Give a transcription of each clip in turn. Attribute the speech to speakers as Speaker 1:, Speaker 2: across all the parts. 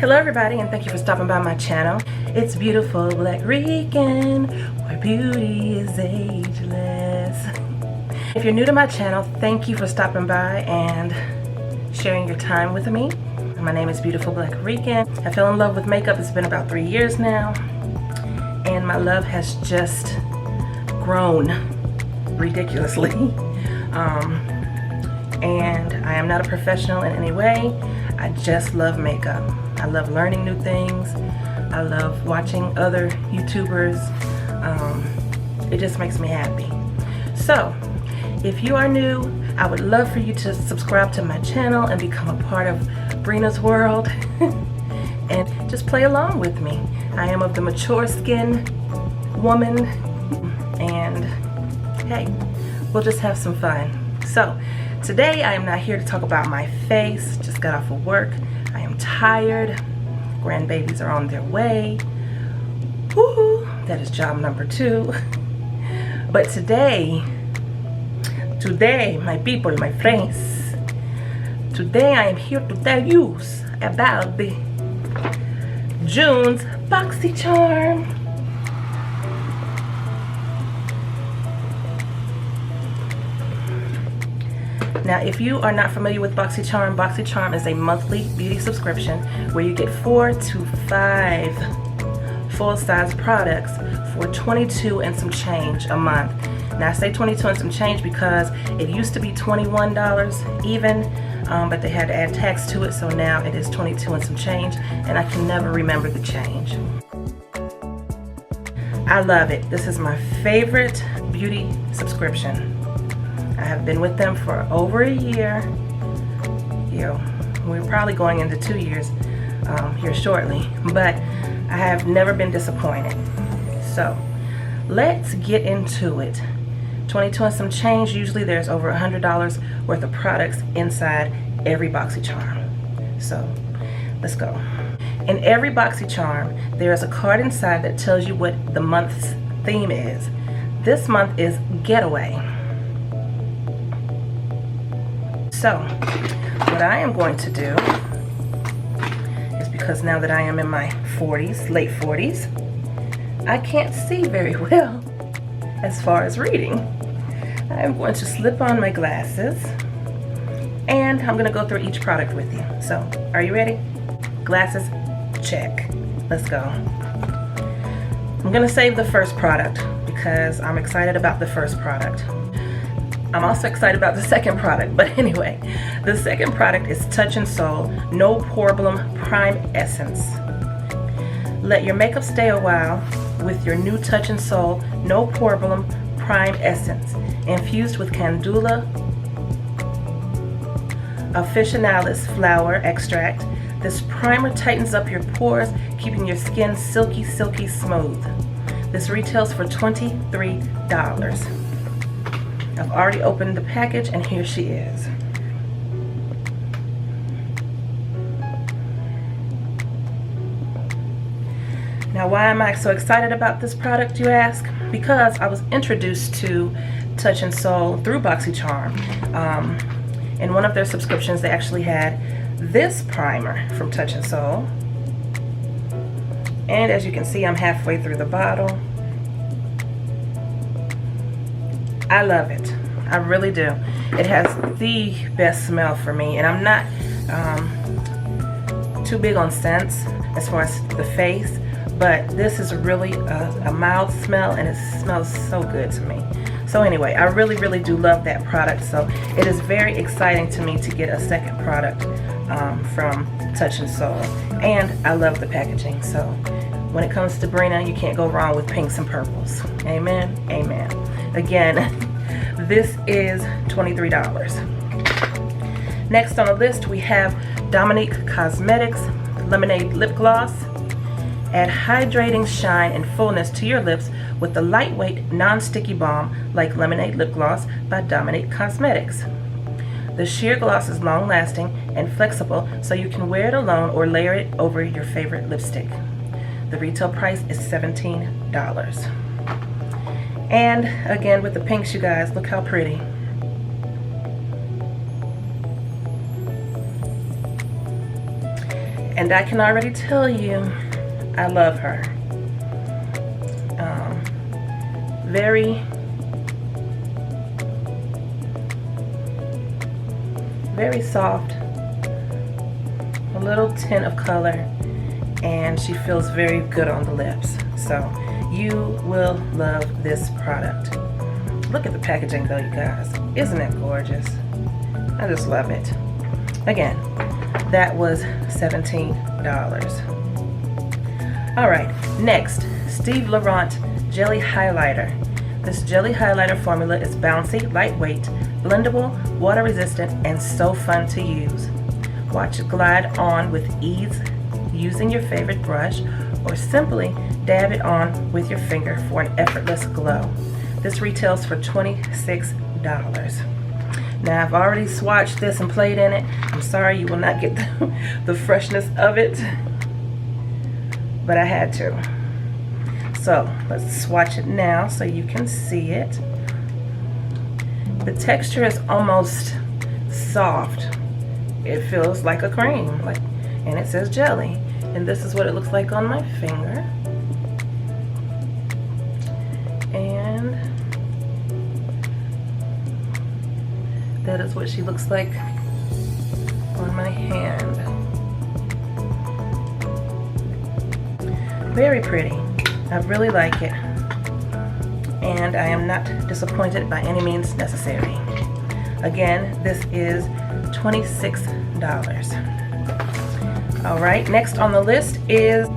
Speaker 1: Hello everybody, and thank you for stopping by my channel. It's Beautiful Black Rican, where beauty is ageless. If you're new to my channel, thank you for stopping by and sharing your time with me. My name is Beautiful Black Rican. I fell in love with makeup. It's been about 3 years now, and my love has just grown ridiculously. And I am not a professional in any way. I just love makeup. I love learning new things. I love watching other YouTubers. It just makes me happy. So, if you are new, I would love for you to subscribe to my channel and become a part of Brina's world and just play along with me. I am of the mature skin woman, and hey, we'll just have some fun. So, today I am not here to talk about my face. Just got off of work. I am tired. Grandbabies are on their way. Woohoo! That is job number 2. But today, my people, my friends, today I am here to tell you about the June's BoxyCharm. Now, if you are not familiar with BoxyCharm, BoxyCharm is a monthly beauty subscription where you get 4 to 5 full-size products for $22 and some change a month. Now, I say $22 and some change because it used to be $21 even, but they had to add tax to it, so now it is $22 and some change, and I can never remember the change. I love it. This is my favorite beauty subscription. I have been with them for over a year. We're probably going into 2 years here shortly, but I have never been disappointed. So let's get into it. $22 and some change. Usually there's over $100 worth of products inside every BoxyCharm. So let's go. In every BoxyCharm, there is a card inside that tells you what the month's theme is. This month is Getaway. So, what I am going to do is, because now that I am in my 40s, late 40s, I can't see very well as far as reading. I am going to slip on my glasses and I'm going to go through each product with you. So, are you ready? Glasses, check. Let's go. I'm going to save the first product because I'm excited about the first product. I'm also excited about the second product, but anyway, the second product is Touch in Sol No Problem Prime Essence. Let your makeup stay a while with your new Touch in Sol No Problem Prime Essence, infused with Candula officinalis flower extract. This primer tightens up your pores, keeping your skin silky, silky smooth. This retails for $23. I've already opened the package and here she is. Now, why am I so excited about this product, you ask? Because I was introduced to Touch in Sol through BoxyCharm. In one of their subscriptions, they actually had this primer from Touch in Sol. And as you can see, I'm halfway through the bottle. I love it. I really do. It has the best smell for me, and I'm not too big on scents as far as the face, but this is really a mild smell, and it smells so good to me. So anyway, I really, really do love that product, so it is very exciting to me to get a second product from Touch in Sol, and I love the packaging. So when it comes to Brina, you can't go wrong with pinks and purples. Amen, amen. Again, this is $23. Next on the list, we have Dominique Cosmetics Lemonade Lip Gloss. Add hydrating shine and fullness to your lips with the lightweight, non-sticky balm like Lemonade Lip Gloss by Dominique Cosmetics. The sheer gloss is long-lasting and flexible, so you can wear it alone or layer it over your favorite lipstick. The retail price is $17. And again, with the pinks, you guys, look how pretty. And I can already tell you, I love her. Very soft, a little tint of color, and she feels very good on the lips. So you will love this product. Look at the packaging though, you guys. Isn't it gorgeous? I just love it. Again, that was $17. Alright, next, Steve Laurent Jelly Highlighter. This jelly highlighter formula is bouncy, lightweight, blendable, water resistant, and so fun to use. Watch it glide on with ease using your favorite brush, or simply dab it on with your finger for an effortless glow. This retails for $26. Now I've already swatched this and played in it. I'm sorry you will not get the freshness of it, but I had to. So let's swatch it now so you can see it. The texture is almost soft. It feels like a cream, and it says jelly. And this is what it looks like on my finger. And that is what she looks like on my hand. Very pretty. I really like it, and I am not disappointed by any means necessary. Again, this is $26. Alright, next on the list is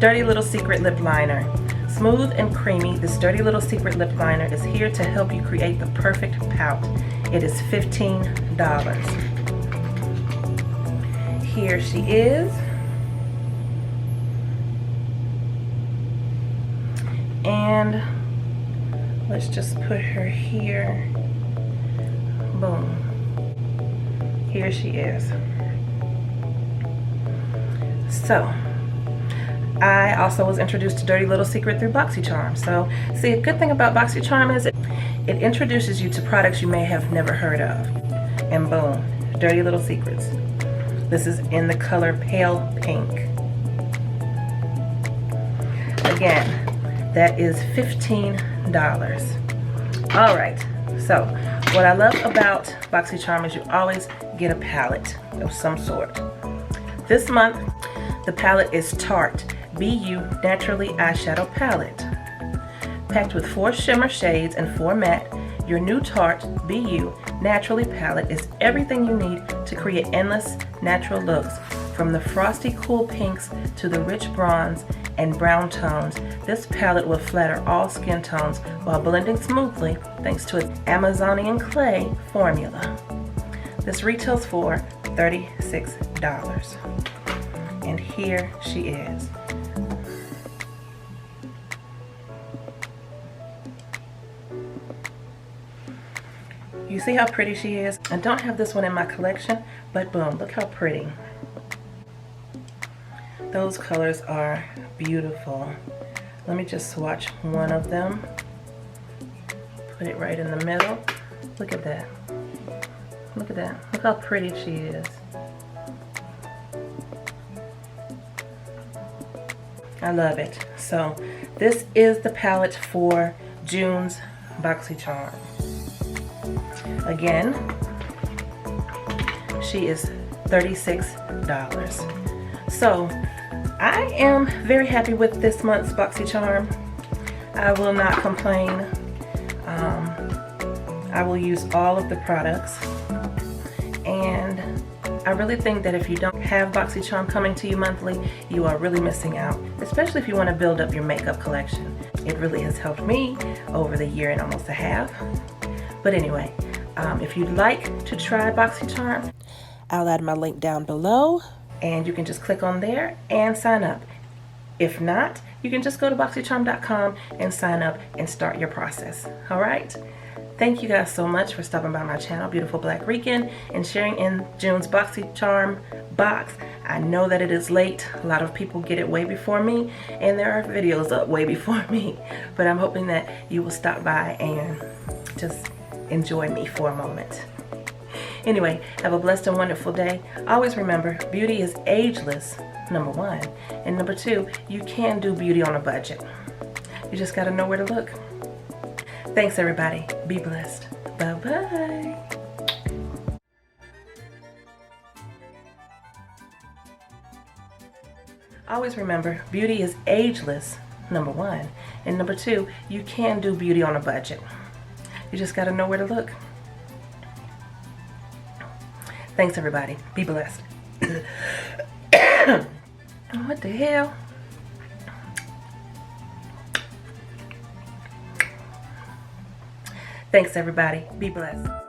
Speaker 1: Dirty Little Secret Lip Liner. Smooth and creamy, this Dirty Little Secret Lip Liner is here to help you create the perfect pout. It is $15. Here she is. And let's just put her here. Boom. Here she is. So, I also was introduced to Dirty Little Secret through BoxyCharm. So, see, a good thing about BoxyCharm is it introduces you to products you may have never heard of. And boom, Dirty Little Secrets. This is in the color Pale Pink. Again, that is $15. Alright, so what I love about BoxyCharm is you always get a palette of some sort. This month, the palette is Tarte BU Naturally Eyeshadow Palette. Packed with 4 shimmer shades and 4 matte, your new Tarte BU Naturally palette is everything you need to create endless natural looks. From the frosty cool pinks to the rich bronze and brown tones, this palette will flatter all skin tones while blending smoothly thanks to its Amazonian clay formula. This retails for $36. And here she is. You see how pretty she is? I don't have this one in my collection, but boom, look how pretty. Those colors are beautiful. Let me just swatch one of them. Put it right in the middle. Look at that. Look at that. Look how pretty she is. I love it. So this is the palette for June's BoxyCharm. Again, she is $36. So I am very happy with this month's BoxyCharm. I will not complain. I will use all of the products, and I really think that if you don't have BoxyCharm coming to you monthly, you are really missing out, especially if you want to build up your makeup collection. It really has helped me over the year and almost a half. But anyway, if you'd like to try BoxyCharm, I'll add my link down below, and you can just click on there and sign up. If not, you can just go to BoxyCharm.com and sign up and start your process. All right? Thank you guys so much for stopping by my channel, Beautiful Black Rican, and sharing in June's BoxyCharm box. I know that it is late. A lot of people get it way before me, and there are videos up way before me. But I'm hoping that you will stop by and just enjoy me for a moment. Anyway, have a blessed and wonderful day. Always remember, beauty is ageless, number one. And number two, you can do beauty on a budget. You just gotta know where to look. Thanks everybody. Be blessed. Bye-bye. Always remember, beauty is ageless, number one. And number two, you can do beauty on a budget. You just gotta know where to look. Thanks everybody. Be blessed. What the hell? Thanks everybody. Be blessed.